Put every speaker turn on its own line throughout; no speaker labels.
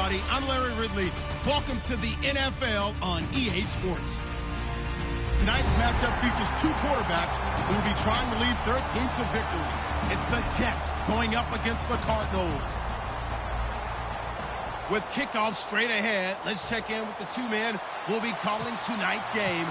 everybody. I'm Larry Ridley. Welcome to the NFL on EA Sports. Tonight's matchup features two quarterbacks who will be trying to lead their team to victory. It's the Jets going up against the Cardinals. With kickoff straight ahead, let's check in with the two men who will be calling tonight's game.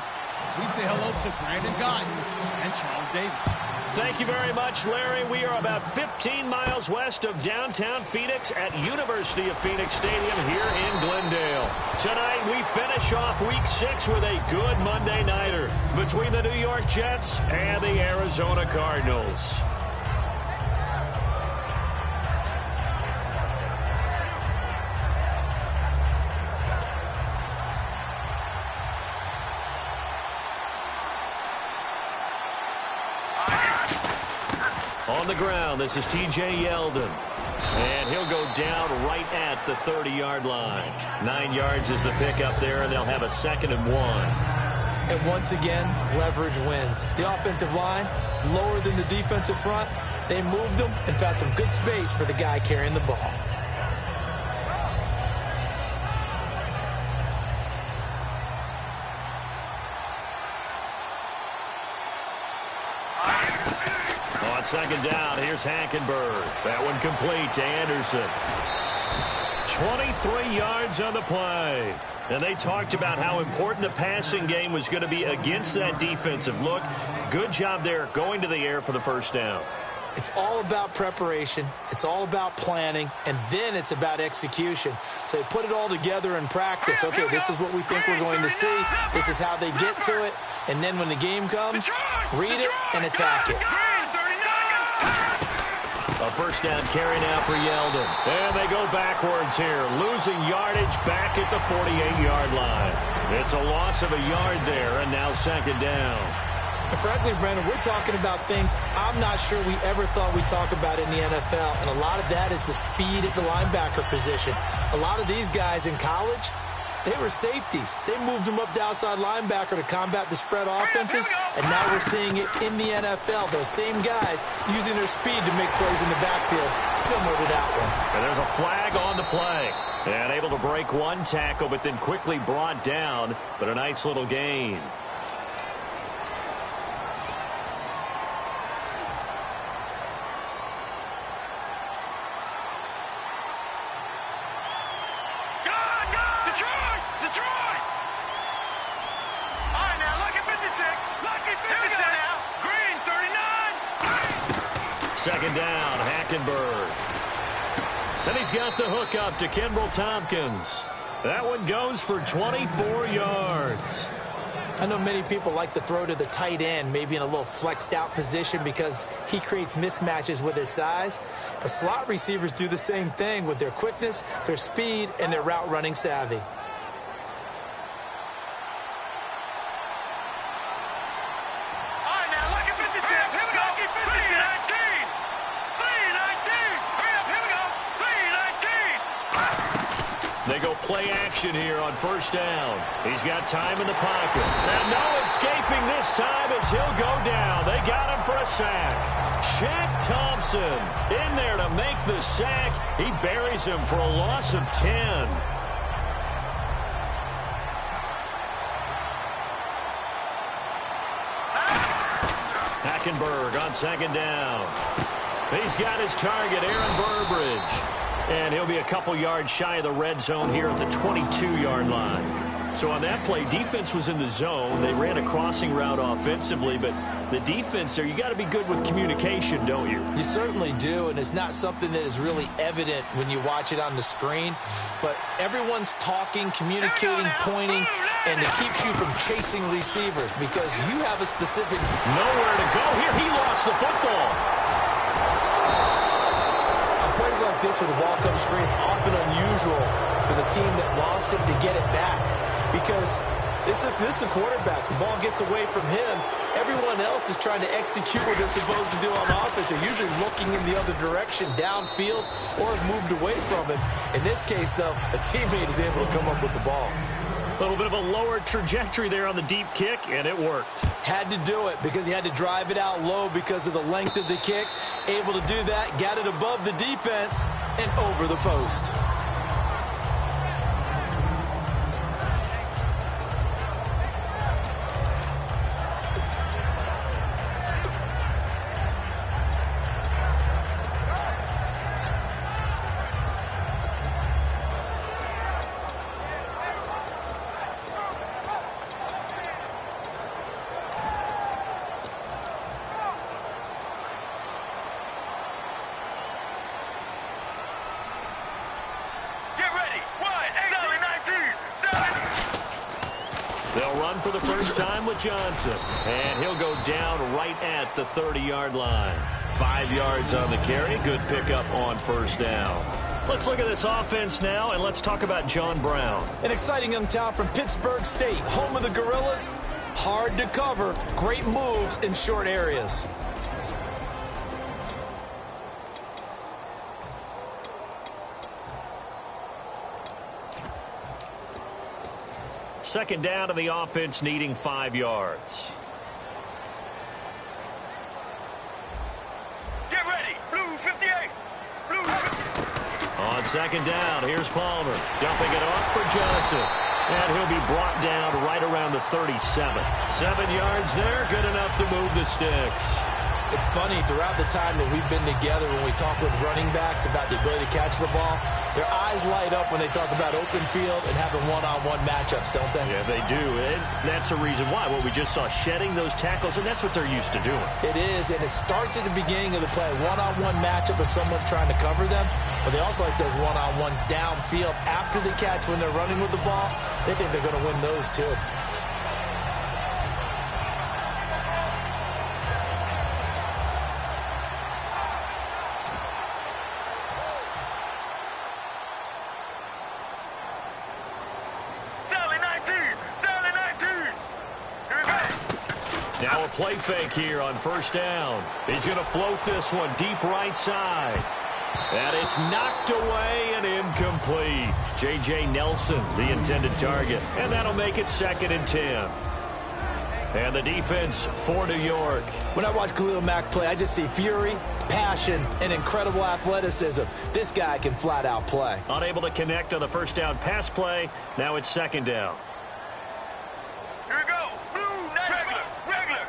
So we say hello to Brandon Godden and Charles Davis.
Thank you very much, Larry. We are about 15 miles west of downtown Phoenix at University of Phoenix Stadium here in Glendale. Tonight, we finish off Week 6 with a good Monday nighter between the New York Jets and the Arizona Cardinals. On the ground, this is T.J. Yeldon. And he'll go down right at the 30-yard line. 9 yards is the pickup there, and they'll have a 2nd and 1.
And once again, leverage wins. The offensive line, lower than the defensive front. They moved them and found some good space for the guy carrying the ball.
On 2nd down, here's Hackenberg. That one complete to Anderson. 23 yards on the play. And they talked about how important the passing game was going to be against that defensive look. Good job there going to the air for the first down.
It's all about preparation. It's all about planning. And then it's about execution. So they put it all together in practice. Okay, this is what we think we're going to see. This is how they get to it. And then when the game comes, read it and attack it.
A first down carry now for Yeldon. And they go backwards here, losing yardage back at the 48-yard line. It's a loss of a yard there, and now 2nd down.
And frankly, Brandon, we're talking about things I'm not sure we ever thought we'd talk about in the NFL. And a lot of that is the speed at the linebacker position. A lot of these guys in college, they were safeties. They moved them up to outside linebacker to combat the spread offenses, and now we're seeing it in the NFL. Those same guys using their speed to make plays in the backfield, similar to that one.
And there's a flag on the play. And able to break one tackle, but then quickly brought down, but a nice little gain. Second down, Hackenberg. Then he's got the hook up to Kimbrel Tompkins. That one goes for 24 yards.
I know many people like to throw to the tight end, maybe in a little flexed out position because he creates mismatches with his size. But slot receivers do the same thing with their quickness, their speed, and their route running savvy.
They go play action here on first down. He's got time in the pocket. And no escaping this time as he'll go down. They got him for a sack. Shaq Thompson in there to make the sack. He buries him for a loss of 10. Hackenberg on 2nd down. He's got his target, Aaron Burbridge. And he'll be a couple yards shy of the red zone here at the 22-yard line. So on that play, defense was in the zone. They ran a crossing route offensively, but the defense there, you got to be good with communication, don't you?
You certainly do, and it's not something that is really evident when you watch it on the screen. But everyone's talking, communicating, pointing, and it keeps you from chasing receivers because you have a specific...
Nowhere to go here. He lost the football.
Plays like this where the ball comes free, it's often unusual for the team that lost it to get it back because this is a quarterback. The ball gets away from him. Everyone else is trying to execute what they're supposed to do on offense. They're usually looking in the other direction, downfield, or have moved away from it. In this case, though, a teammate is able to come up with the ball.
A little bit of a lower trajectory there on the deep kick, and it worked.
Had to do it because he had to drive it out low because of the length of the kick. Able to do that, got it above the defense, and over the post.
They'll run for the first time with Johnson. And he'll go down right at the 30-yard line. 5 yards on the carry. Good pickup on first down. Let's look at this offense now, and let's talk about John Brown.
An exciting young talent from Pittsburgh State, home of the Gorillas. Hard to cover. Great moves in short areas.
Second down to the offense, needing 5 yards.
Get ready. Blue 58. Blue 58.
On second down, here's Palmer. Dumping it off for Johnson. And he'll be brought down right around the 37. 7 yards there, good enough to move the sticks.
It's funny, throughout the time that we've been together, when we talk with running backs about the ability to catch the ball, their eyes light up when they talk about open field and having one-on-one matchups, don't they?
Yeah, they do. And that's the reason why. Well, we just saw shedding those tackles, and that's what they're used to doing.
It is, and it starts at the beginning of the play. One-on-one matchup if someone's trying to cover them, but they also like those one-on-ones downfield after the catch when they're running with the ball. They think they're going to win those, too.
Now a play fake here on first down. He's going to float this one deep right side. And it's knocked away and incomplete. J.J. Nelson, the intended target. And that'll make it 2nd and 10. And the defense for New York.
When I watch Khalil Mack play, I just see fury, passion, and incredible athleticism. This guy can flat out play.
Unable to connect on the first down pass play. Now it's 2nd down.
Here we go. Regular.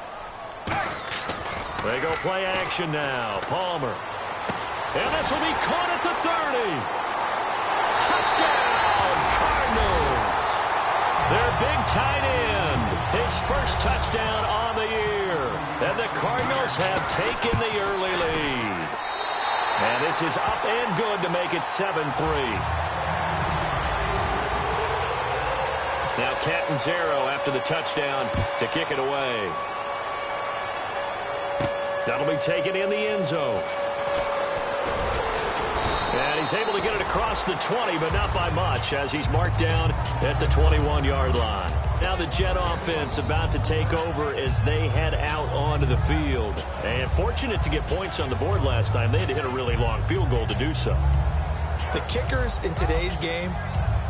They go play action now. Palmer. And this will be caught at the 30. Touchdown, Cardinals. Their big tight end. His first touchdown on the year. And the Cardinals have taken the early lead. And this is up and good to make it 7-3. Now Catanzaro after the touchdown to kick it away. That'll be taken in the end zone. And he's able to get it across the 20, but not by much, as he's marked down at the 21-yard line. Now the Jet offense about to take over as they head out onto the field. And fortunate to get points on the board last time. They had to hit a really long field goal to do so.
The kickers in today's game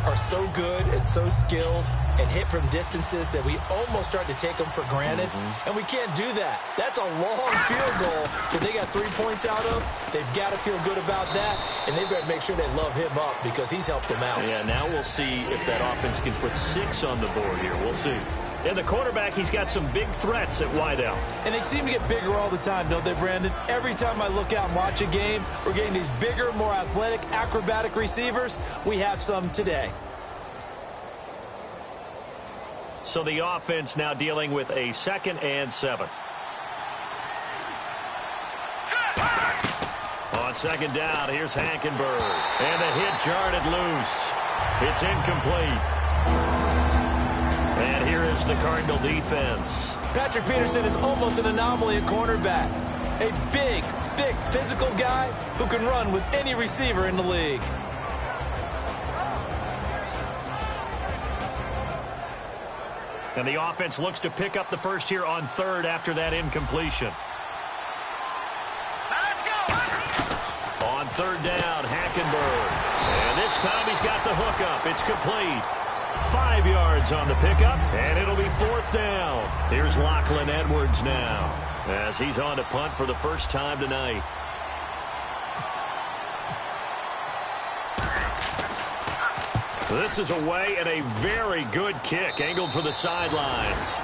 are so good and so skilled and hit from distances that we almost start to take them for granted. And we can't do that. That's a long field goal that they got 3 points out of. They've got to feel good about that, and they better make sure they love him up because he's helped them out.
Yeah, now we'll see if that offense can put 6 on the board here. We'll see. And the quarterback, he's got some big threats at wideout.
And they seem to get bigger all the time, don't they, Brandon? Every time I look out and watch a game, we're getting these bigger, more athletic, acrobatic receivers. We have some today.
So the offense now dealing with a 2nd and 7. On second down, here's Hackenberg. And the hit jarred it loose. It's incomplete. And here is the Cardinal defense.
Patrick Peterson is almost an anomaly at cornerback. A big, thick, physical guy who can run with any receiver in the league.
And the offense looks to pick up the first here on 3rd after that incompletion.
Let's go.
On 3rd down, Hackenberg. And this time he's got the hookup. It's complete. 5 yards on the pickup, and it'll be 4th down. Here's Lachlan Edwards now as he's on to punt for the first time tonight. This is away and a very good kick, angled for the sidelines.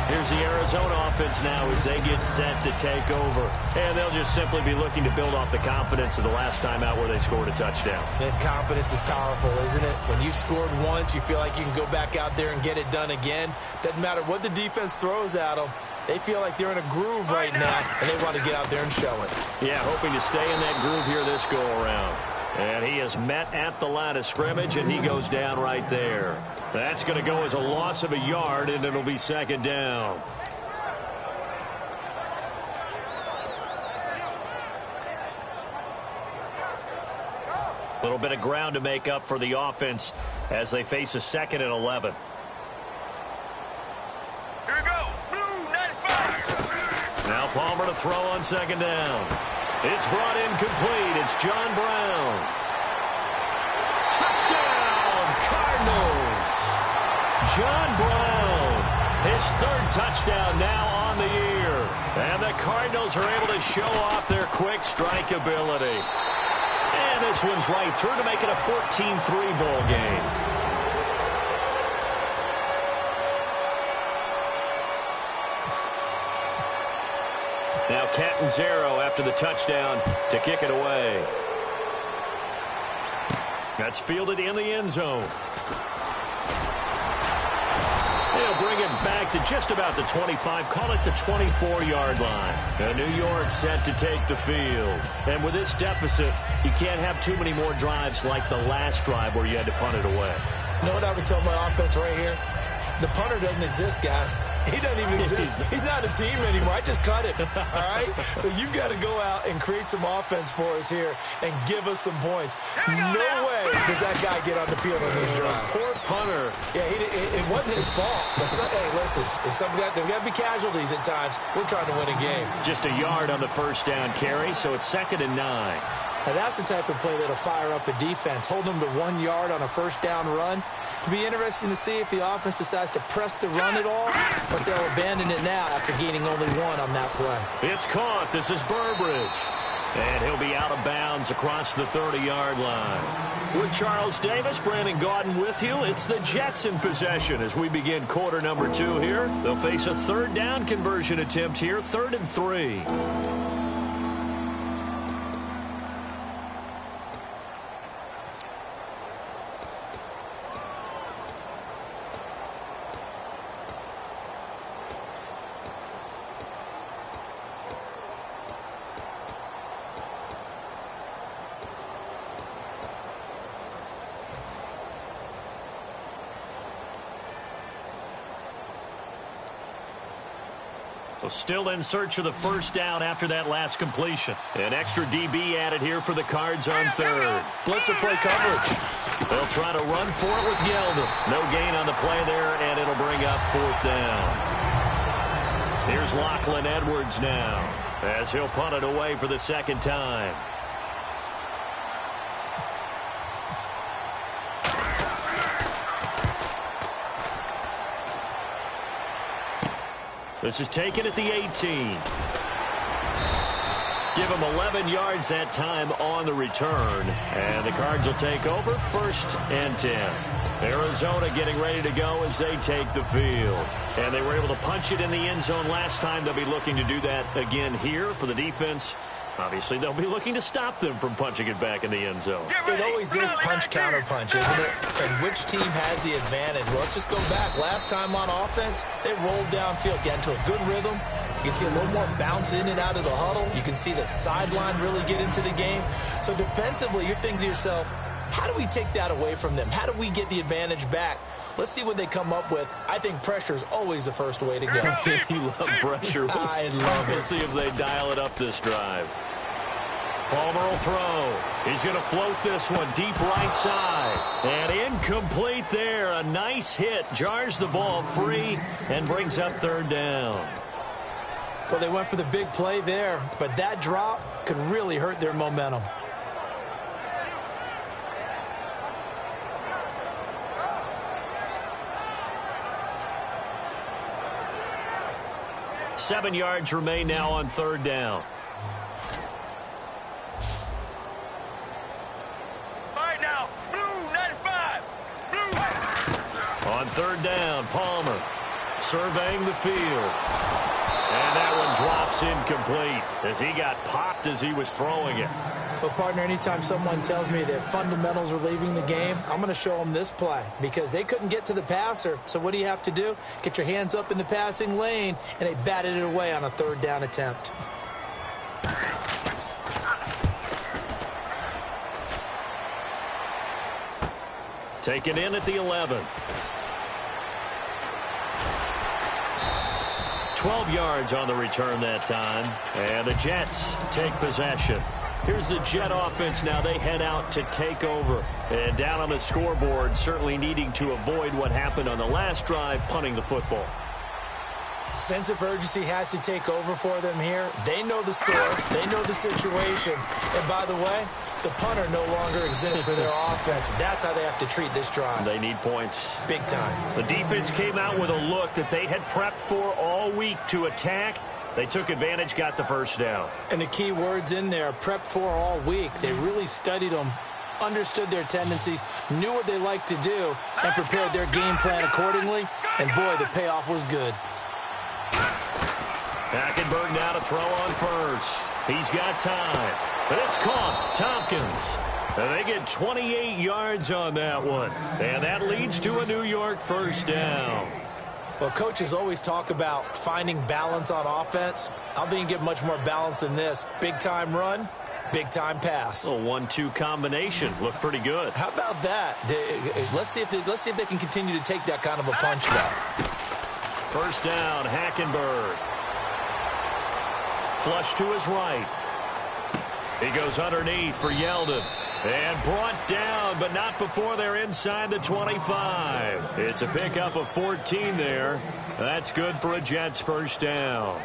Here's the Arizona offense now as they get set to take over. And they'll just simply be looking to build off the confidence of the last time out where they scored a touchdown.
And confidence is powerful, isn't it? When you've scored once, you feel like you can go back out there and get it done again. Doesn't matter what the defense throws at them. They feel like they're in a groove right now, and they want to get out there and show it.
Yeah, hoping to stay in that groove here this go-around. And he is met at the line of scrimmage, and he goes down right there. That's going to go as a loss of a yard, and it'll be second down. A little bit of ground to make up for the offense as they face a 2nd and 11.
Here we go. Blue 95.
Now Palmer to throw on second down. It's brought in complete. It's John Brown. Touchdown, Cardinals. John Brown, his 3rd touchdown now on the year. And the Cardinals are able to show off their quick strike ability. And this one's right through to make it a 14-3 ball game. Now Catanzaro after the touchdown to kick it away. That's fielded in the end zone. They'll bring it back to just about the 25, call it the 24-yard line. And New York set to take the field. And with this deficit, you can't have too many more drives like the last drive where you had to punt it away.
You know what I would tell my offense right here? The punter doesn't exist, guys. He doesn't even exist. He's not a team anymore. I just cut it, all right? So you've got to go out and create some offense for us here and give us some points. No way does that guy get on the field on this drive.
Poor punter.
Yeah, it wasn't his fault. But hey, listen, if there's got to be casualties at times. We're trying to win a game.
Just a yard on the first down carry, so it's 2nd and 9.
Now, that's the type of play that'll fire up a defense. Hold them to 1 yard on a first down run. It'll be interesting to see if the offense decides to press the run at all, but they'll abandon it now after gaining only 1 on that play.
It's caught. This is Burbridge. And he'll be out of bounds across the 30-yard line. With Charles Davis, Brandon Gaudin with you. It's the Jets in possession as we begin quarter number 2 here. They'll face a 3rd down conversion attempt here, 3rd and 3. So still in search of the first down after that last completion. An extra DB added here for the Cards on 3rd.
Blitzer play coverage.
They'll try to run for it with Yeldon. No gain on the play there, and it'll bring up 4th down. Here's Lachlan Edwards now as he'll punt it away for the 2nd time. This is taken at the 18. Give him 11 yards that time on the return. And the Cards will take over 1st and 10. Arizona getting ready to go as they take the field. And they were able to punch it in the end zone last time. They'll be looking to do that again here for the defense. Obviously, they'll be looking to stop them from punching it back in the end zone.
It always is punch-counter-punch, isn't it? And which team has the advantage? Well, let's just go back. Last time on offense, they rolled downfield, got into a good rhythm. You can see a little more bounce in and out of the huddle. You can see the sideline really get into the game. So defensively, you're thinking to yourself, how do we take that away from them? How do we get the advantage back? Let's see what they come up with. I think pressure is always the first way to go.
You love pressure.
I love it.
We'll see if they dial it up this drive. Palmer will throw. He's going to float this one deep right side. And incomplete there. A nice hit. Jars the ball free and brings up 3rd down.
Well, they went for the big play there, but that drop could really hurt their momentum.
Seven yards remain now on 3rd down.
All right, now, blue 95. Blue.
On 3rd down, Palmer surveying the field. And that one drops incomplete as he got popped as he was throwing it.
Well, partner, anytime someone tells me that fundamentals are leaving the game, I'm going to show them this play because they couldn't get to the passer. So what do you have to do? Get your hands up in the passing lane, and they batted it away on a 3rd down attempt.
Taken in at the 11. 12 yards on the return that time. And the Jets take possession. Here's the Jet offense now. They head out to take over. And down on the scoreboard, certainly needing to avoid what happened on the last drive, punting the football.
Sense of urgency has to take over for them here. They know the score. They know the situation. And by the way, the punter no longer exists for their offense. That's how they have to treat this drive.
They need points.
Big time.
The defense came out with a look that they had prepped for all week to attack. They took advantage, got the first down.
And the key words in there, prepped for all week. They really studied them, understood their tendencies, knew what they liked to do, and prepared their game plan accordingly. And, boy, the payoff was good.
Hackenberg now to throw on first. He's got time. But it's caught. Tompkins. And they get 28 yards on that one. And that leads to a New York first down.
Well, coaches always talk about finding balance on offense. I don't think you can get much more balance than this. Big-time run, big-time pass.
A 1-2 combination. Looked pretty good.
How about that? Let's see if they can continue to take that kind of a punch now.
First down, Hackenberg. Flush to his right. He goes underneath for Yeldon. And brought down, but not before they're inside the 25. It's a pickup of 14 there. That's good for a Jets first down.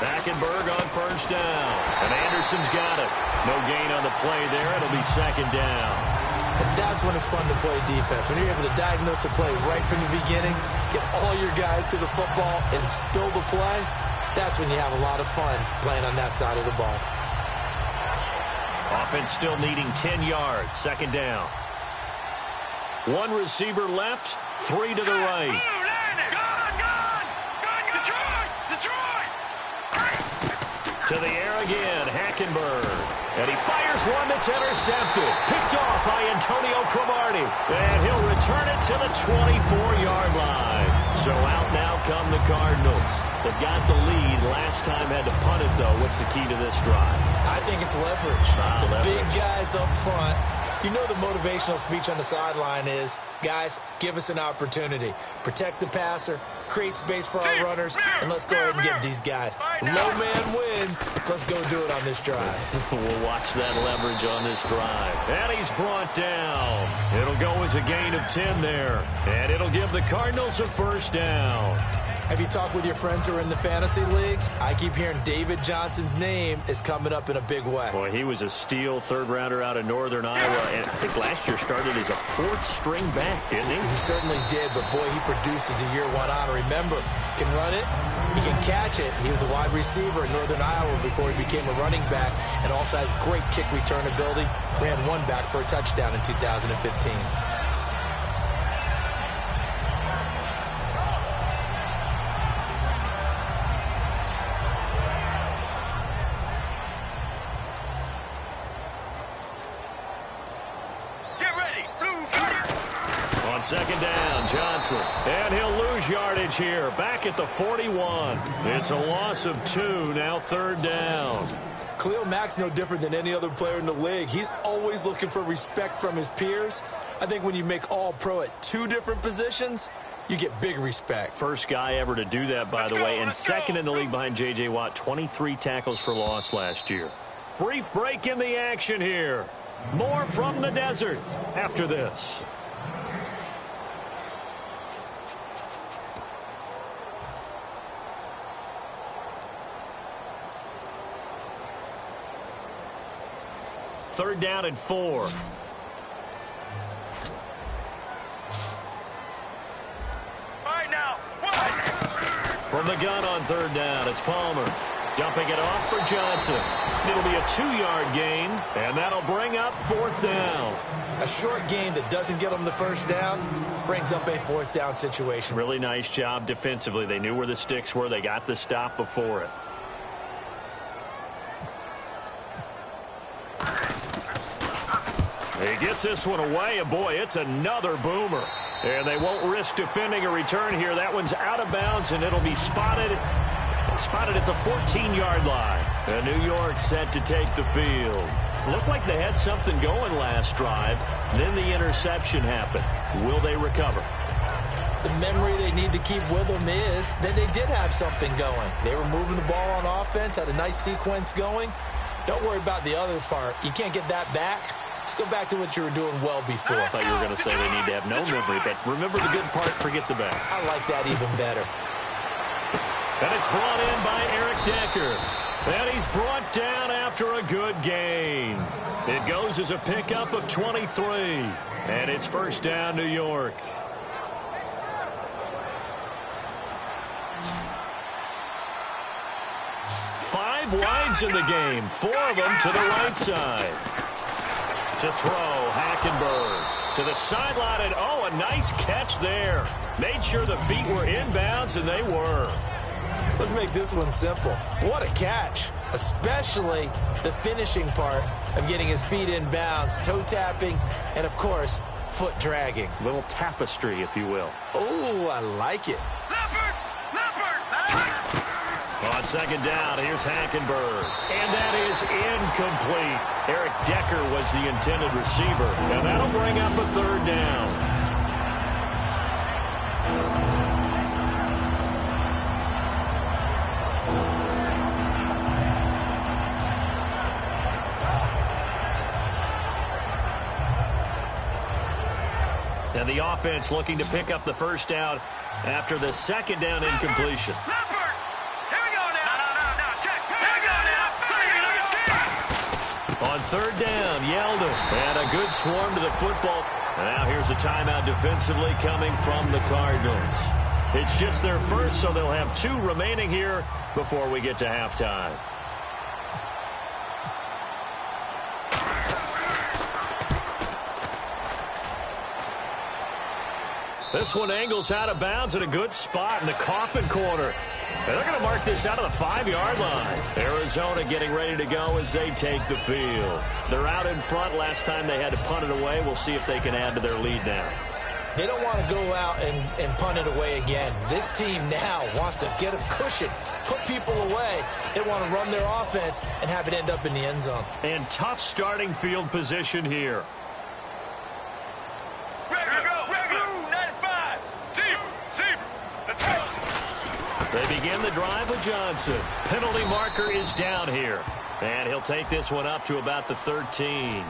Hackenberg on first down. And Anderson's got it. No gain on the play there. It'll be second down.
And that's when it's fun to play defense. When you're able to diagnose a play right from the beginning, get all your guys to the football, and spill the play, that's when you have a lot of fun playing on that side of the ball.
Offense still needing 10 yards. Second down. One receiver left, 3 to the right. To the air again, Hackenberg. And he fires one that's intercepted. Picked off by Antonio Cromartie. And he'll return it to the 24-yard line. So out now come the Cardinals. They've got the lead. Last time had to punt it, though. What's the key to this drive?
I think it's leverage.
Leverage.
Big guys up front. You know the motivational speech on the sideline is, guys, give us an opportunity. Protect the passer, create space for our runners, and let's go ahead and get these guys. Low man wins. Let's go do it on this drive.
We'll watch that leverage on this drive. And he's brought down. It'll go as a gain of 10 there. And it'll give the Cardinals a first down.
Have you talked with your friends who are in the fantasy leagues? I keep hearing David Johnson's name is coming up in a big way.
Boy, he was a steal third-rounder out of Northern Iowa. And I think last year started as a fourth-string back, didn't he?
He certainly did, but, boy, he produces the year one on. Remember, he can run it, he can catch it. He was a wide receiver in Northern Iowa before he became a running back, and also has great kick return ability. Ran one back for a touchdown in 2015.
Second down, Johnson. And he'll lose yardage here. Back at the 41. It's a loss of 2. Now third down.
Khalil Mack's no different than any other player in the league. He's always looking for respect from his peers. I think when you make all-pro at 2 different positions, you get big respect.
First guy ever to do that, by the way, and second in the league behind J.J. Watt. 23 tackles for loss last year. Brief break in the action here. More from the desert after this. Third down and 4. From the gun on third down, it's Palmer. Dumping it off for Johnson. It'll be a 2-yard gain, and that'll bring up fourth down.
A short gain that doesn't get them the first down brings up a fourth down situation.
Really nice job defensively. They knew where the sticks were. They got the stop before it. He gets this one away, and boy, it's another boomer. And they won't risk defending a return here. That one's out of bounds, and it'll be spotted at the 14-yard line. And New York set to take the field. Looked like they had something going last drive. Then the interception happened. Will they recover?
The memory they need to keep with them is that they did have something going. They were moving the ball on offense, had a nice sequence going. Don't worry about the other part. You can't get that back. Let's go back to what you were doing well before.
I thought you were going to say they need to have no memory, but remember the good part, forget the bad.
I like that even better.
And it's brought in by Eric Decker. And he's brought down after a good gain. It goes as a pickup of 23. And it's first down, New York. Five wides in the game, 4 of them to the right side. To throw, Hackenberg to the sideline, and oh, a nice catch there. Made sure the feet were inbounds, and they were.
Let's make this one simple. What a catch, especially the finishing part of getting his feet in bounds, toe tapping, and, of course, foot dragging.
Little tapestry, if you will.
Oh, I like it.
On second down, here's Hackenberg. And that is incomplete. Eric Decker was the intended receiver. And that'll bring up a third down. And the offense looking to pick up the first down after the second down incompletion. On third down, Yeldon. And a good swarm to the football. And now here's a timeout defensively coming from the Cardinals. It's just their first, so they'll have 2 remaining here before we get to halftime. This one angles out of bounds at a good spot in the coffin corner. And they're going to mark this out of the 5-yard line. Arizona getting ready to go as they take the field. They're out in front. Last time they had to punt it away. We'll see if they can add to their lead now.
They don't want to go out and punt it away again. This team now wants to get a cushion, put people away. They want to run their offense and have it end up in the end zone.
And tough starting field position here. They begin the drive with Johnson. Penalty marker is down here. And he'll take this one up to about the 13.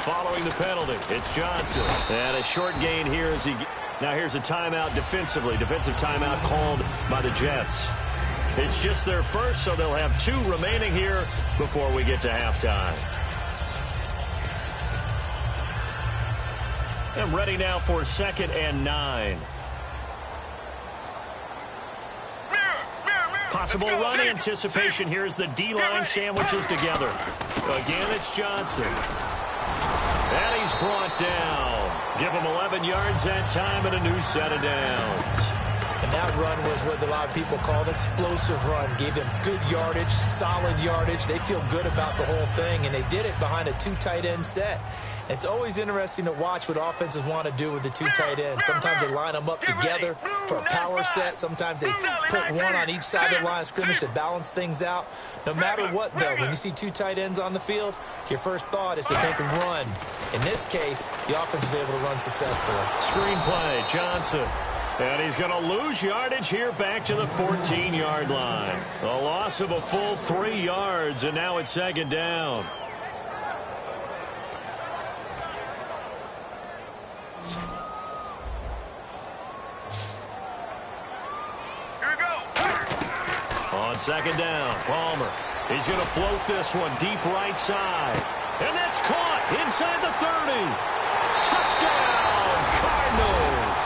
Following the penalty, it's Johnson. And a short gain here as he... Now here's a timeout defensively. Defensive timeout called by the Jets. It's just their first, so they'll have 2 remaining here before we get to halftime. And ready now for 2nd and 9. Possible run anticipation here as the D-line sandwiches together. Again, it's Johnson. And he's brought down. Give him 11 yards that time and a new set of downs.
And that run was what a lot of people call an explosive run. Gave them good yardage, solid yardage. They feel good about the whole thing, and they dit it behind a 2 tight end set. It's always interesting to watch what offenses want to do with the 2 tight ends. Sometimes they line them up together for a power set. Sometimes they put one on each side of the line of scrimmage to balance things out. No matter what, though, when you see 2 tight ends on the field, your first thought is to think and run. In this case, the offense was able to run successfully.
Screenplay, Johnson. And he's going to lose yardage here back to the 14-yard line. A loss of a full 3 yards, and now it's 2nd down. On 2nd down, Palmer. He's going to float this one deep right side. And that's caught inside the 30. Touchdown, Cardinals.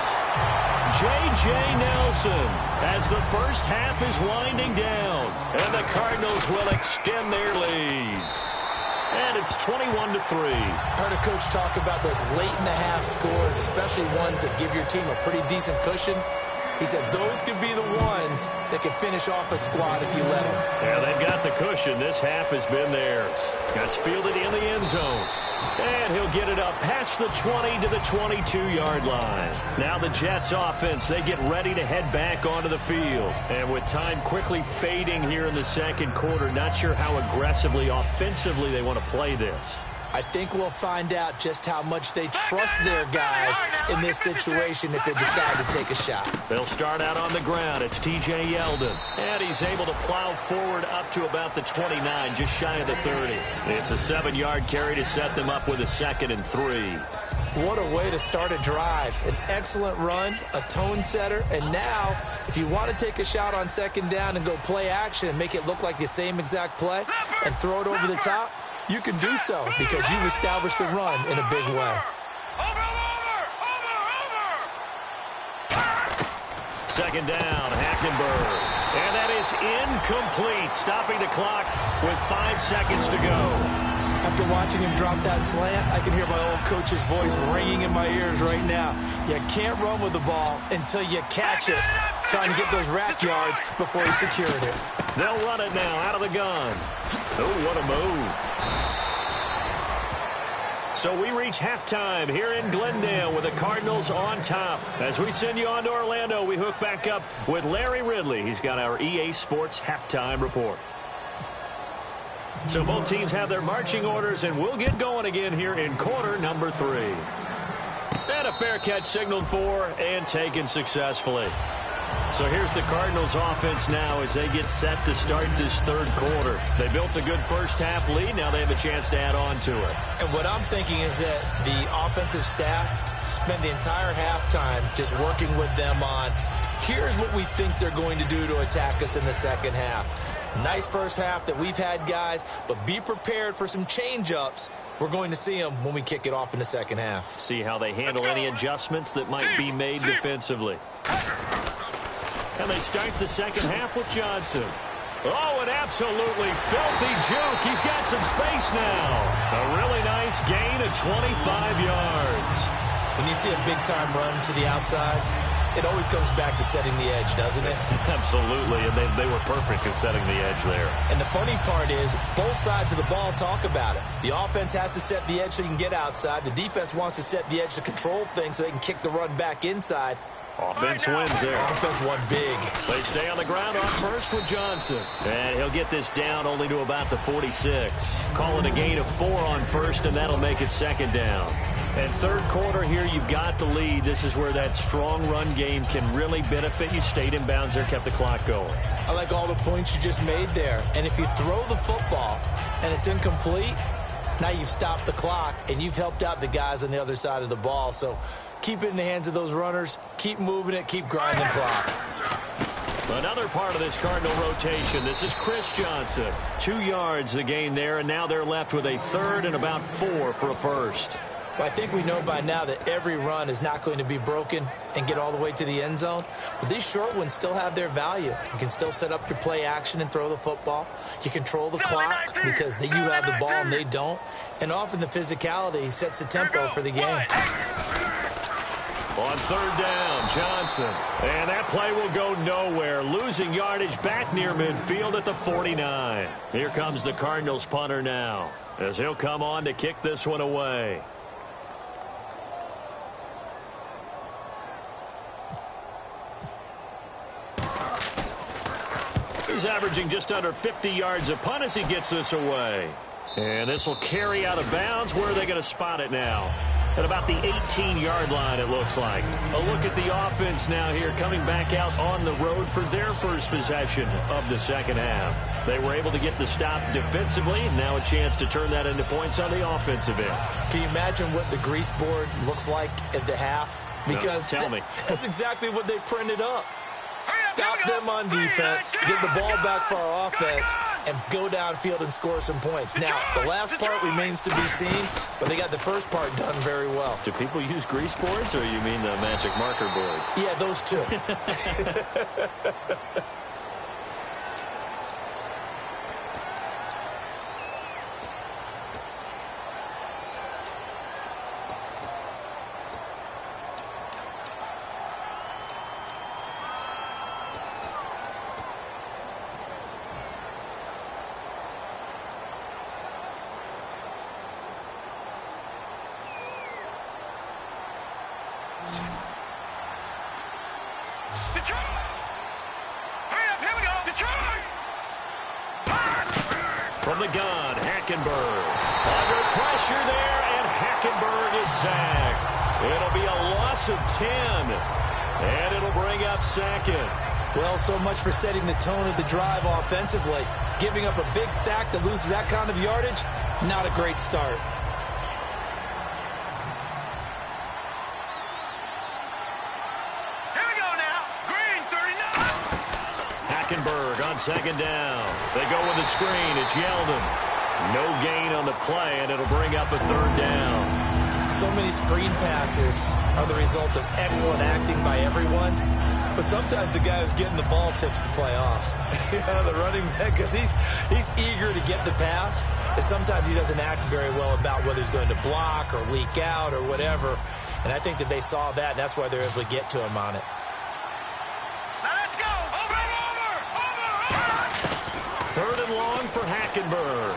J.J. Nelson as the first half is winding down. And the Cardinals will extend their lead. And it's 21-3.
I heard a coach talk about those late-in-the-half scores, especially ones that give your team a pretty decent cushion. He said those could be the ones that can finish off a squad if you let them.
Yeah, they've got the cushion. This half has been theirs. That's fielded in the end zone. And he'll get it up past the 20 to the 22-yard line. Now the Jets offense, they get ready to head back onto the field. And with time quickly fading here in the second quarter, not sure how aggressively, offensively they want to play this.
I think we'll find out just how much they trust their guys in this situation if they decide to take a shot.
They'll start out on the ground. It's T.J. Yeldon. And he's able to plow forward up to about the 29, just shy of the 30. It's a 7-yard carry to set them up with a 2nd and 3.
What a way to start a drive. An excellent run, a tone setter, and now if you want to take a shot on 2nd down and go play action and make it look like the same exact play and throw it over the top, you can do so because you've established the run in a big way.
Second down, Hackenberg. And that is incomplete, stopping the clock with 5 seconds to go.
After watching him drop that slant, I can hear my old coach's voice ringing in my ears right now. You can't run with the ball until you catch it. Trying to get those rack yards before he secured it.
They'll run it now out of the gun. Oh, what a move. So we reach halftime here in Glendale with the Cardinals on top. As we send you on to Orlando, we hook back up with Larry Ridley. He's got our EA Sports halftime report. So both teams have their marching orders, and we'll get going again here in quarter number 3. And a fair catch signaled for and taken successfully. So here's the Cardinals offense now as they get set to start this third quarter. They built a good first half lead. Now they have a chance to add on to it.
And what I'm thinking is that the offensive staff spent the entire halftime just working with them on, here's what we think they're going to do to attack us in the second half. Nice first half that we've had, guys, but be prepared for some change-ups. We're going to see them when we kick it off in the second half.
See how they handle any adjustments that might be made defensively. And they start the second half with Johnson. Oh, an absolutely filthy juke. He's got some space now. A really nice gain of 25 yards.
When you see a big-time run to the outside, it always comes back to setting the edge, doesn't it?
Absolutely, and they were perfect in setting the edge there.
And the funny part is, both sides of the ball talk about it. The offense has to set the edge so you can get outside. The defense wants to set the edge to control things so they can kick the run back inside.
Offense wins there.
Offense won big.
They stay on the ground on first with Johnson. And he'll get this down only to about the 46. Call it a gain of 4 on first, and that'll make it second down. And third quarter here, you've got the lead. This is where that strong run game can really benefit you. Stayed in bounds there, kept the clock going.
I like all the points you just made there. And if you throw the football and it's incomplete, now you've stopped the clock and you've helped out the guys on the other side of the ball. So keep it in the hands of those runners. Keep moving it. Keep grinding clock.
Another part of this Cardinal rotation. This is Chris Johnson. 2 yards the gain there, and now they're left with a third and about 4 for a first.
Well, I think we know by now that every run is not going to be broken and get all the way to the end zone. But these short ones still have their value. You can still set up your play action and throw the football. You control the clock because you have the ball and they don't. And often the physicality sets the tempo for the game.
On third down, Johnson. And that play will go nowhere. Losing yardage back near midfield at the 49. Here comes the Cardinals punter now, as he'll come on to kick this one away. He's averaging just under 50 yards a punt as he gets this away. And this will carry out of bounds. Where are they going to spot it now? At about the 18-yard line, it looks like. A look at the offense now here, coming back out on the road for their first possession of the second half. They were able to get the stop defensively, and now a chance to turn that into points on the offensive end.
Can you imagine what the grease board looks like at the half? Because
tell me.
That's exactly what they printed up. Stop them on defense, get the ball back for our offense, and go downfield and score some points. Now, the last part remains to be seen, but they got the first part done very well.
Do people use grease boards, or you mean the magic marker boards?
Yeah, those two.
Detroit! Hurry up, here we go! Detroit!
From the gun, Hackenberg. Under pressure there, and Hackenberg is sacked. It'll be a loss of 10, and it'll bring up second.
Well, so much for setting the tone of the drive offensively. Giving up a big sack that loses that kind of yardage, not a great start.
Here we go now. Green 39.
Hackenberg on second down. They go with the screen. It's Yeldon. No gain on the play, and it'll bring up a third down.
So many screen passes are the result of excellent acting by everyone. But sometimes the guy who's getting the ball tips the play off. The running back, because he's eager to get the pass. And sometimes he doesn't act very well about whether he's going to block or leak out or whatever. And I think that they saw that, and that's why they're able to get to him on it.
Now let's go. Over.
Third and long for Hackenberg.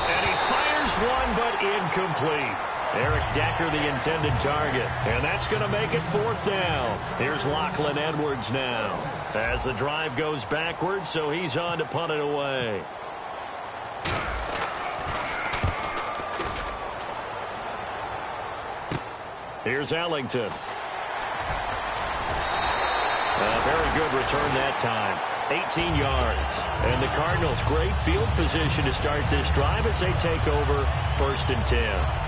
And he fires one, but incomplete. Eric Decker, the intended target. And that's going to make it fourth down. Here's Lachlan Edwards now. As the drive goes backwards, so he's on to punt it away. Here's Ellington. A very good return that time. 18 yards. And the Cardinals, great field position to start this drive as they take over 1st and 10.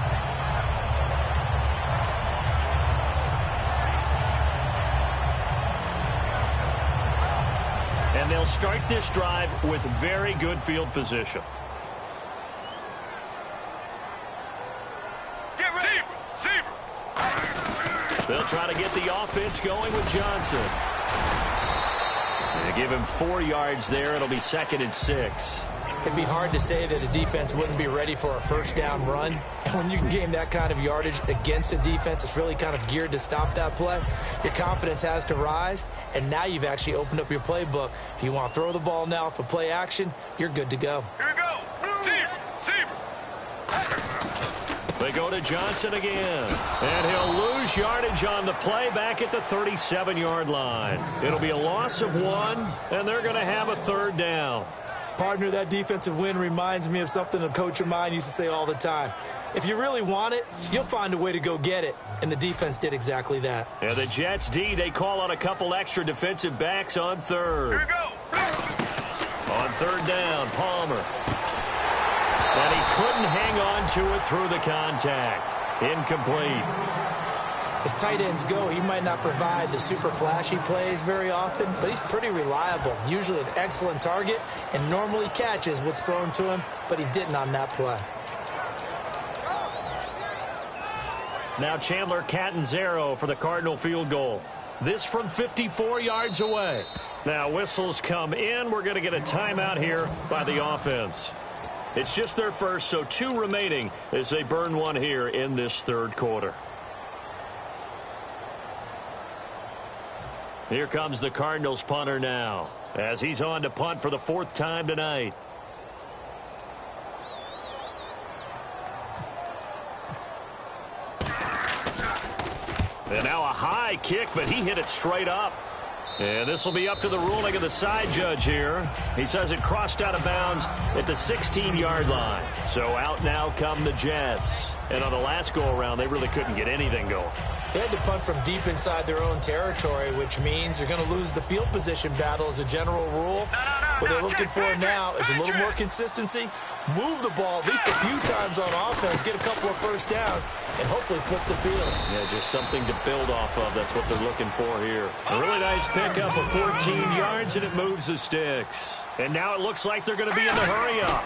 And they'll start this drive with very good field position.
Get ready. Zebra.
They'll try to get the offense going with Johnson. They give him 4 yards there. It'll be 2nd and 6.
It'd be hard to say that a defense wouldn't be ready for a first down run. And when you can gain that kind of yardage against a defense that's really kind of geared to stop that play, your confidence has to rise, and now you've actually opened up your playbook. If you want to throw the ball now for play action, you're good to go.
Here we go. Zebra.
They go to Johnson again. And he'll lose yardage on the play back at the 37-yard line. It'll be a loss of 1, and they're going to have a third down.
Partner, that defensive win reminds me of something a coach of mine used to say all the time. If you really want it, you'll find a way to go get it. And the defense did exactly that.
And the Jets D, they call on a couple extra defensive backs on third.
Here we go.
On third down, Palmer. And he couldn't hang on to it through the contact. Incomplete.
As tight ends go, he might not provide the super flashy plays very often, but he's pretty reliable. Usually an excellent target and normally catches what's thrown to him, but he didn't on that play.
Now Chandler Catanzaro for the Cardinal field goal. This from 54 yards away. Now whistles come in. We're going to get a timeout here by the offense. It's just their first, so 2 remaining as they burn one here in this third quarter. Here comes the Cardinals punter now as he's on to punt for the 4th time tonight. And now a high kick, but he hit it straight up. And this will be up to the ruling of the side judge here. He says it crossed out of bounds at the 16-yard line. So out now come the Jets. And on the last go-around, they really couldn't get anything going.
They had to punt from deep inside their own territory, which means they're going to lose the field position battle as a general rule. What they're looking for now is a little more consistency, move the ball at least a few times on offense, get a couple of first downs, and hopefully flip the field.
Yeah, just something to build off of. That's what they're looking for here. A really nice pickup of 14 yards, and it moves the sticks. And now it looks like they're going to be in the hurry-up.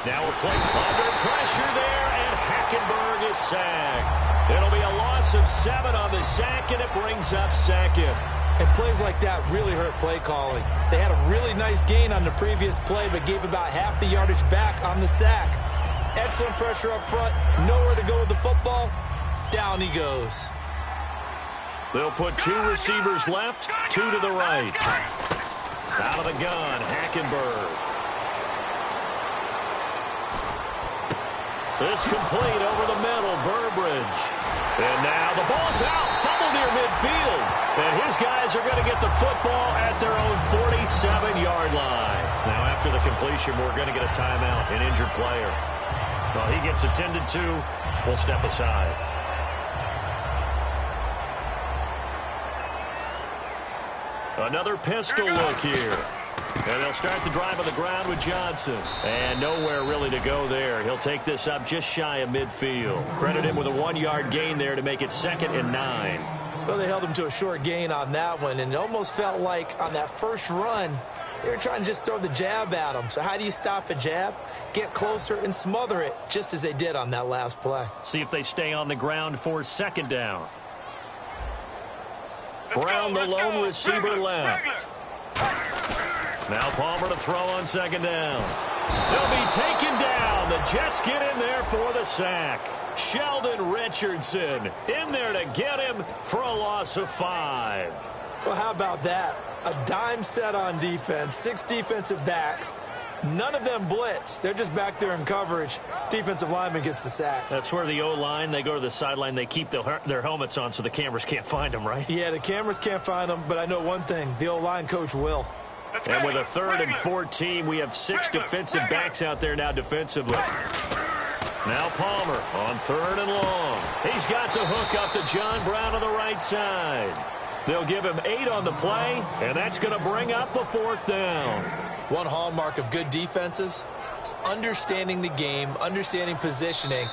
Now we're playing under pressure there, and Hackenberg is sacked. It'll be a loss of 7 on the sack, and it brings up 2nd.
And plays like that really hurt play calling. They had a really nice gain on the previous play, but gave about half the yardage back on the sack. Excellent pressure up front, nowhere to go with the football. Down he goes.
They'll put 2 receivers left, 2 to the right. Out of the gun, Hackenberg. This complete over the middle, Burbridge. And now the ball get the football at their own 47-yard line. Now, after the completion, we're going to get a timeout, an injured player. Well, he gets attended to. We'll step aside. Another pistol look here. And they'll start the drive on the ground with Johnson. And nowhere really to go there. He'll take this up just shy of midfield. Credit him with a 1-yard gain there to make it 2nd and 9.
Well, they held him to a short gain on that one, and it almost felt like on that first run, they were trying to just throw the jab at him. So how do you stop a jab? Get closer and smother it, just as they did on that last play.
See if they stay on the ground for 2nd down. Brown, the lone receiver left. Now Palmer to throw on 2nd down. They'll be taken down. The Jets get in there for the sack. Sheldon Richardson in there to get him for a loss of 5.
Well, how about that? A dime set on defense, 6 defensive backs. None of them blitz. They're just back there in coverage. Defensive lineman gets the sack.
That's where the O-line, they go to the sideline, they keep their helmets on so the cameras can't find them, right?
Yeah, the cameras can't find them, but I know one thing. The O-line coach will.
And with a 3rd and 14, we have 6 defensive backs out there now defensively. Now Palmer on 3rd and long. He's got the hook up to John Brown on the right side. They'll give him 8 on the play, and that's going to bring up a 4th down.
One hallmark of good defenses is understanding the game, understanding positioning,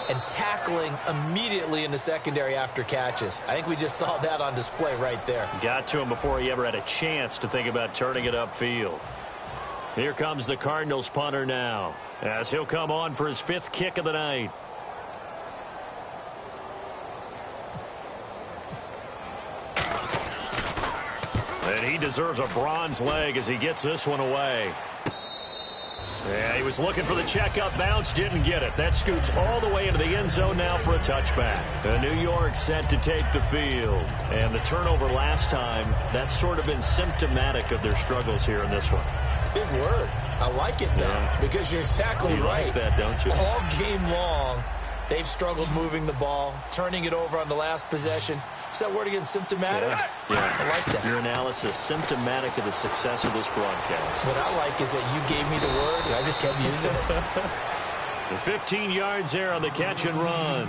and tackling immediately in the secondary after catches. I think we just saw that on display right there.
Got to him before he ever had a chance to think about turning it upfield. Here comes the Cardinals punter now, as he'll come on for his 5th kick of the night. And he deserves a bronze leg as he gets this one away. Yeah, he was looking for the checkup bounce, didn't get it. That scoots all the way into the end zone now for a touchback. The New York set to take the field. And the turnover last time, that's sort of been symptomatic of their struggles here in this one.
Big word. I like it, though, because you're exactly right.
You like that, don't you?
All game long, they've struggled moving the ball, turning it over on the last possession. Is that word again, symptomatic?
Yeah.
I like that.
Your analysis, symptomatic of the success of this broadcast.
What I like is that you gave me the word, and I just kept using it.
The 15 yards there on the catch and run.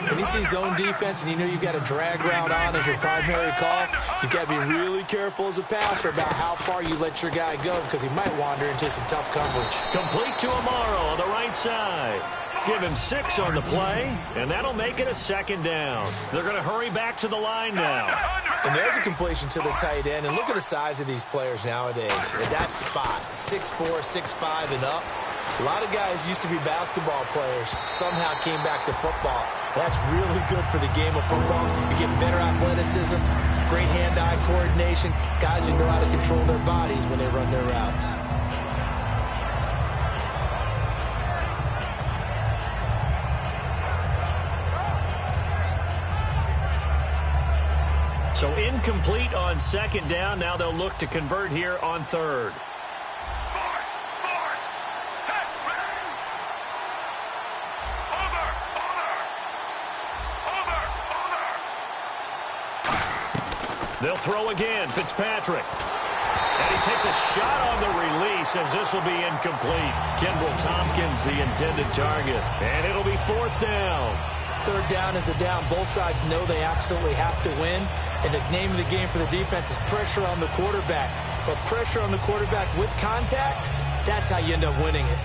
When you see zone defense and you know you've got a drag route on as your primary call, you've got to be really careful as a passer about how far you let your guy go because he might wander into some tough coverage.
Complete to Amaro on the right side. Give him 6 on the play, and that'll make it a 2nd down. They're going to hurry back to the line now.
And there's a completion to the tight end, and look at the size of these players nowadays. At that spot, 6'4", 6'5", and up. A lot of guys used to be basketball players, somehow came back to football. That's really good for the game of football. You're getting better athleticism, great hand-eye coordination, guys who know how to control their bodies when they run their routes.
So incomplete on 2nd down. Now they'll look to convert here on 3rd. They'll throw again. Fitzpatrick. And he takes a shot on the release as this will be incomplete. Kendall Tompkins, the intended target. And it'll be 4th down.
3rd down is the down. Both sides know they absolutely have to win. And the name of the game for the defense is pressure on the quarterback. But pressure on the quarterback with contact, that's how you end up winning it.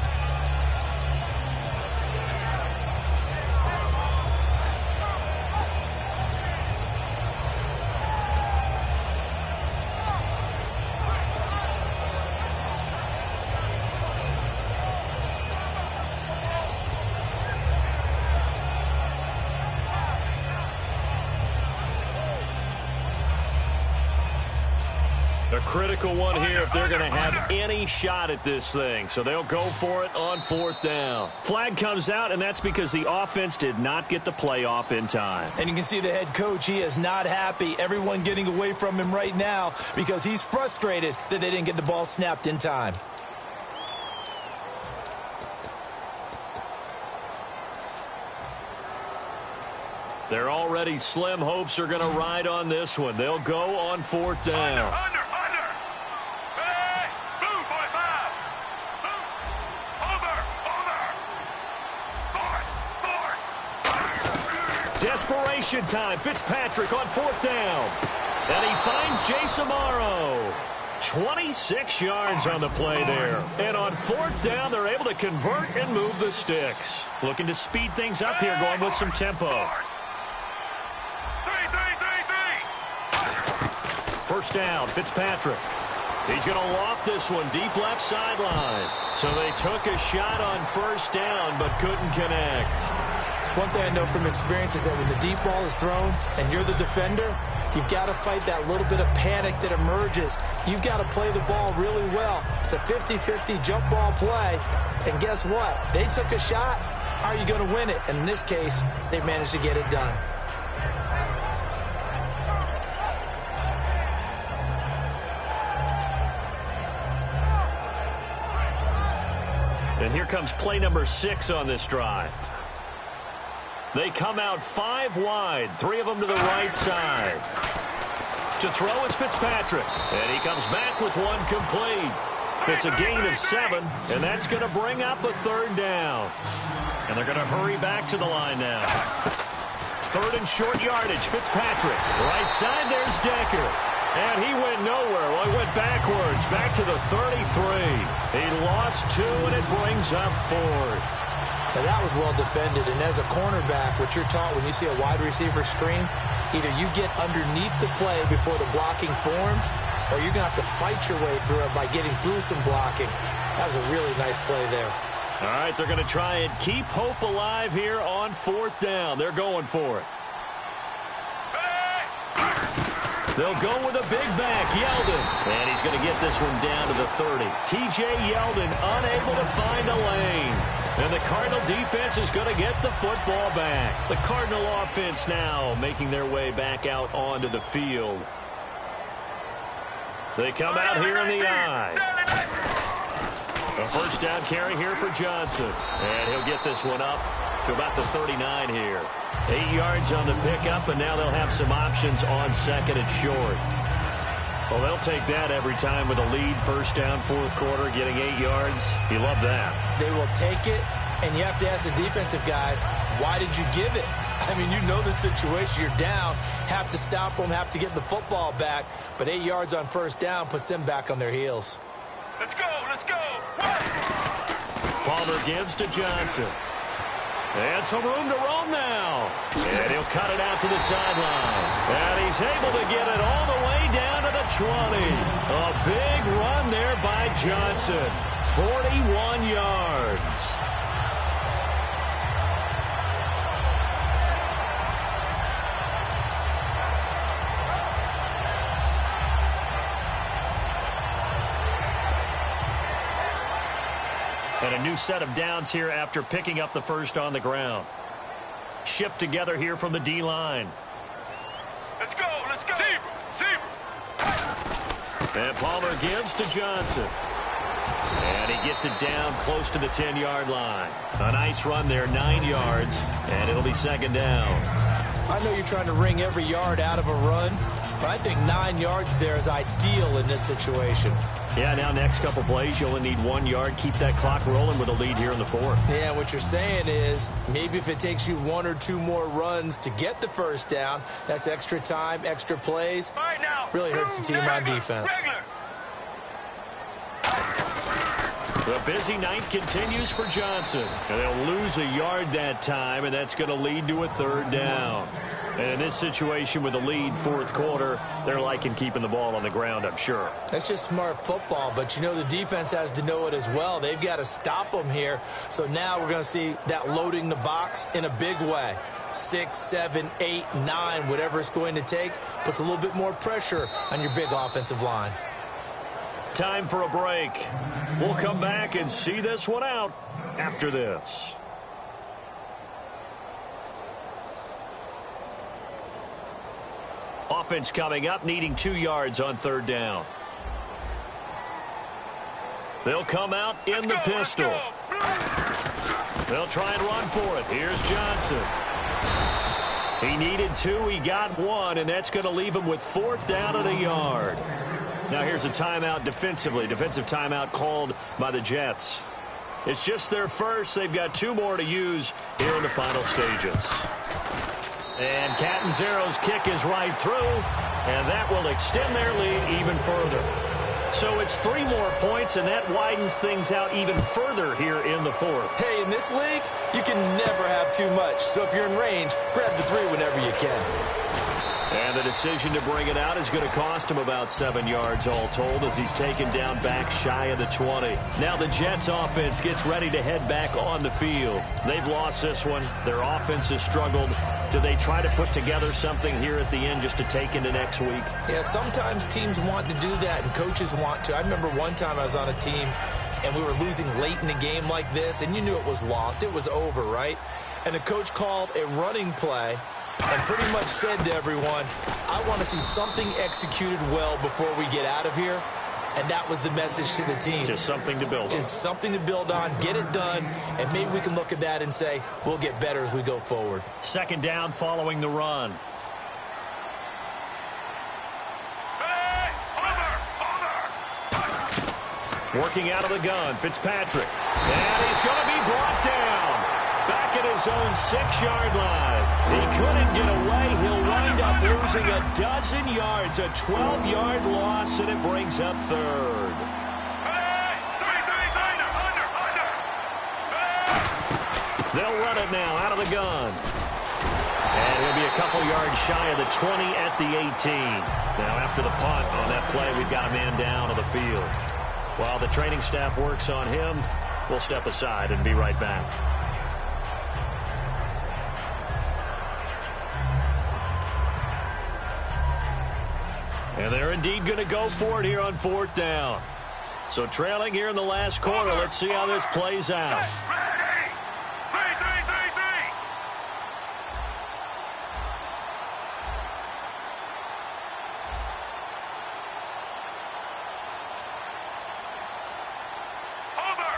A critical one here if they're going to have any shot at this thing. So they'll go for it on 4th down. Flag comes out, and that's because the offense did not get the play off in time.
And you can see the head coach, he is not happy. Everyone getting away from him right now because he's frustrated that they didn't get the ball snapped in time.
Their already slim hopes are going to ride on this one. They'll go on 4th down.
Under. Hey, blue 45. Over. Force.
Desperation time. Fitzpatrick on 4th down. And he finds Jason Morrow. 26 yards on the play there. And on 4th down, they're able to convert and move the sticks. Looking to speed things up here, going with some tempo. First down, Fitzpatrick. He's going to loft this one deep left sideline. So they took a shot on 1st down, but couldn't connect.
One thing I know from experience is that when the deep ball is thrown and you're the defender, you've got to fight that little bit of panic that emerges. You've got to play the ball really well. It's a 50-50 jump ball play. And guess what? They took a shot. How are you going to win it? And in this case, they managed to get it done.
And here comes play number 6 on this drive. They come out 5 wide, 3 of them to the right side. To throw is Fitzpatrick, and he comes back with 1 complete. It's a gain of 7, and that's going to bring up a 3rd down. And they're going to hurry back to the line now. 3rd and short yardage, Fitzpatrick. Right side, there's Decker. And he went nowhere. Well, he went backwards, back to the 33. He lost 2, and it brings up 4th.
Now, that was well defended, and as a cornerback, what you're taught when you see a wide receiver screen, either you get underneath the play before the blocking forms, or you're going to have to fight your way through it by getting through some blocking. That was a really nice play there.
All right, they're going to try and keep hope alive here on 4th down. They're going for it. They'll go with a big back, Yeldon. And he's going to get this one down to the 30. T.J. Yeldon unable to find a lane. And the Cardinal defense is going to get the football back. The Cardinal offense now making their way back out onto the field. They come out here in the I. A 1st down carry here for Johnson. And he'll get this one up to about the 39 here. 8 yards on the pickup, and now they'll have some options on 2nd and short. Well, they'll take that every time with a lead. 1st down, 4th quarter, getting 8 yards. You love that.
They will take it, and you have to ask the defensive guys, why did you give it? I mean, you know the situation. You're down, have to stop them, have to get the football back. But 8 yards on 1st down puts them back on their heels.
Let's go.
Palmer gives to Johnson. And some room to roam now. And he'll cut it out to the sideline. And he's able to get it all the way down to the 20. A big run there by Johnson. 41 yards. And a new set of downs here after picking up the 1st on the ground. Shift together here from the D-line.
Let's go.
And Palmer gives to Johnson. And he gets it down close to the 10-yard line. A nice run there, 9 yards, and it'll be 2nd down.
I know you're trying to wring every yard out of a run, but I think 9 yards there is ideal in this situation.
Yeah, now next couple plays, you only need 1 yard. Keep that clock rolling with a lead here in the 4th.
Yeah, what you're saying is maybe if it takes you 1 or 2 more runs to get the 1st down, that's extra time, extra plays.
Right now,
really hurts the team on defense.
The busy night continues for Johnson. And they'll lose a yard that time, and that's going to lead to a 3rd down. And in this situation with a lead, 4th quarter, they're liking keeping the ball on the ground, I'm sure.
That's just smart football, but you know the defense has to know it as well. They've got to stop them here. So now we're going to see that loading the box in a big way. 6, 7, 8, 9, whatever it's going to take, puts a little bit more pressure on your big offensive line.
Time for a break. We'll come back and see this one out after this. Offense coming up, needing 2 yards on 3rd down. They'll come out in the pistol. They'll try and run for it. Here's Johnson. He needed 2, he got 1, and that's going to leave him with 4th down and a yard. Now here's a timeout defensively. Defensive timeout called by the Jets. It's just their first. They've got 2 more to use here in the final stages. And Catanzaro's kick is right through, and that will extend their lead even further. So it's 3 more points, and that widens things out even further here in the 4th.
Hey, in this league, you can never have too much. So if you're in range, grab the 3 whenever you can.
And the decision to bring it out is going to cost him about 7 yards all told as he's taken down back shy of the 20. Now the Jets offense gets ready to head back on the field. They've lost this one. Their offense has struggled. Do they try to put together something here at the end just to take into next week?
Yeah, sometimes teams want to do that and coaches want to. I remember one time I was on a team and we were losing late in the game like this, and you knew it was lost. It was over, right? And the coach called a running play and pretty much said to everyone, I want to see something executed well before we get out of here. And that was the message to the team.
Just something to build on.
Just something to build on, get it done, and maybe we can look at that and say, we'll get better as we go forward.
2nd down following the run.
Hey, over.
Working out of the gun, Fitzpatrick. And he's going to be brought down. Back at his own 6-yard line. He couldn't get away. He'll wind up losing a dozen yards, a 12-yard loss, and it brings up 3rd.
Hey, under. Hey.
They'll run it now out of the gun. And he'll be a couple yards shy of the 20 at the 18. Now after the punt on that play, we've got a man down on the field. While the training staff works on him, we'll step aside and be right back. And they're indeed going to go for it here on 4th down. So trailing here in the last quarter, let's see how this plays out.
Ready. 3. Over.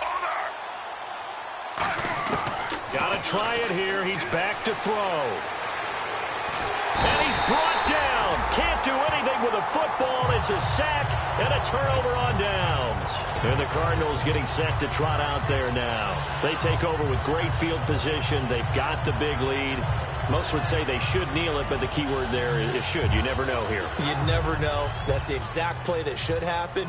Under.
Got to try it here. He's back to throw. And he's brought down. Can't do anything with a football. It's a sack and a turnover on downs. And the Cardinals getting set to trot out there now. They take over with great field position. They've got the big lead. Most would say they should kneel it, but the key word there is should. You never know here.
You never know. That's the exact play that should happen.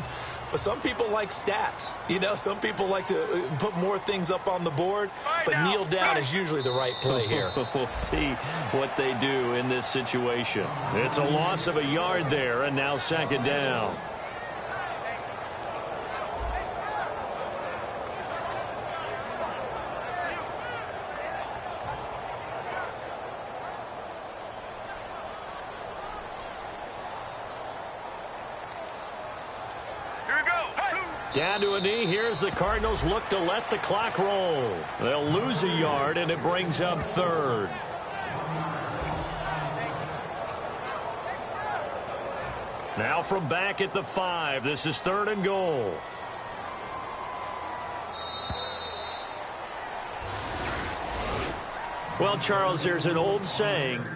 But some people like stats. You know, some people like to put more things up on the board, but kneel down is usually the right play here.
We'll see what they do in this situation. It's a loss of a yard there, and now 2nd down. Down to a knee. Here's the Cardinals look to let the clock roll. They'll lose a yard, and it brings up 3rd. Now from back at the 5. This is 3rd and goal. Well, Charles, there's an old saying,